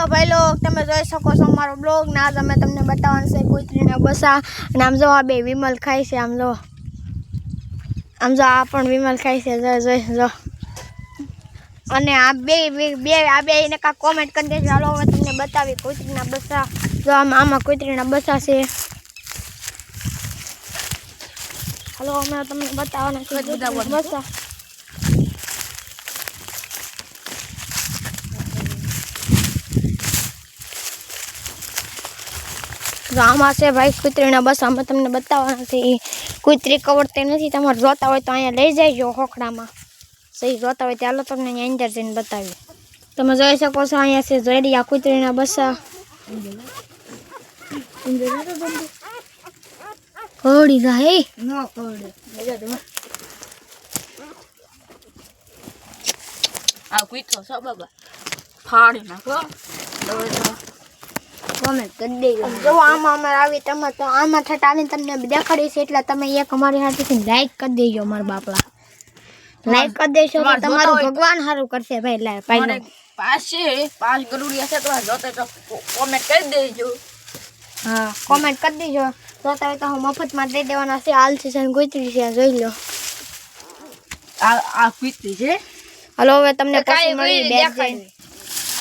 hello भाई लोग તમે જોઈ શકો છો મારો બ્લોગ ને આજ અમે તમને બતાવવાનું છે કુતરીના બસા અને આમ જો આ બે વિમલ ખાય છે આમ જો આ પણ વિમલ ખાય છે જો અને આ બે એને કા કોમેન્ટ કરી દેજો હાલો હવે તમને બતાવી કુતરીના બસા જો આમાં કુતરીના બસા છે હાલો અમે તમને બતાવવાના છે બસા આમાં છે ભાઈ કુતરીના બસ આમાં તમને બતાવવાના છે કુતરી કવરતી નથી તમારે જોતા હોય તો અહીંયા લઈ જઈજો ખોખડામાં સહી જોતા હોય ચાલો તમને અહીંયા અંદર જઈને બતાવી તમે જોઈ શકો છો અહીંયા છે જોડિયા કુતરીના બસા કવડી જાય નો કવડે આ કુતરો છો બાબા ફાડી નાખો કોમેન્ટ કરી દેજો જો આમાં અમારે આવી તમે તો આમાં ઠટ આવીને તમને દેખાડી છે એટલે તમે એક અમારી હાથેથી લાઈક કરી દેજો મારા બાપલા લાઈક કરી દેશો તો તમારું ભગવાન સારું કરશે ભાઈ ભાઈ પાસે 5 ગરુડિયા છે તો જોતે તો કોમેન્ટ કરી દેજો હા કોમેન્ટ કરી દેજો જોતા હોય તો હું મફતમાં દઈ દેવાના છે હાલ છે કુતરી છે જોઈ લો આ કુતરી છે હાલો હવે તમને પછી મળી દેખાય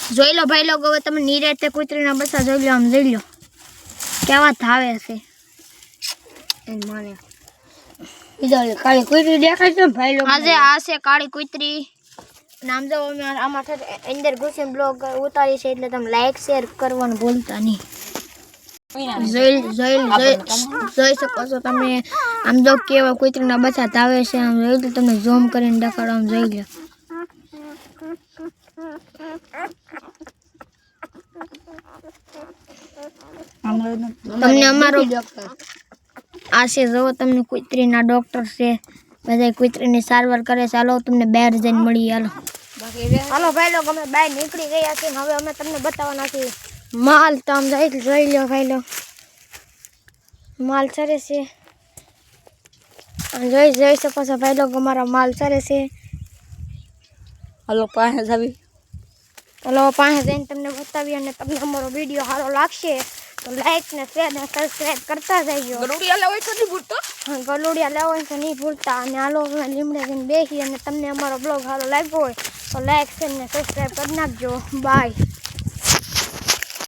જોઈ લો ભાઈ લોકો હવે તમે નિરાતે કુતરીના બસા જોઈ લો આમ જોઈ લો કેવા ધાવે છે કાળી કુતરી દેખાય છે ભાઈ લોકો આજે આ છે કાળી કુતરી નામ જો આમાં અંદર ઘૂસીને બ્લોગ ઉતારી છે એટલે તમે લાઈક શેર કરવાનું ભૂલતા નહીં જોઈ શકો છો તમે આમ જો કેવા કુતરીના બસા ધાવે છે આમ જોઈ લો તમે ઝૂમ કરીને દેખાડો આમ જોઈ લો તમને અમારો આ છે જો તમને કુતરીના ડોક્ટર છે બધા કુતરીની સારવાર કરે છે હાલો તમને બહાર જઈને મળી હાલો ભાઈ લોકો અમે બહાર નીકળી ગયા છીએ હવે અમે તમને બતાવવાના છીએ માલ તો આમ જોઈ લો ભાઈ લો માલ સરે છે જોઈ શકો છો ભાઈ લોકો અમારા માલ સરે છે હાલો પાસે જાવી હાલો પાસે જઈને તમને બતાવી અને તમને અમારો વિડીયો સારો લાગશે તો લાઈક ને શેર ને સબસ્ક્રાઇબ કરતા જઈજો ગરુડિયા લેવાય તો નહીં ભૂલતો ગલુડિયા લેવાય તો નહીં ભૂલતા અને હાલો લીમડે જઈને બેસી અને તમને અમારો બ્લોગ સારો લાગ્યો હોય તો લાઈક શેર ને સબસ્ક્રાઇબ કરી નાખજો બાય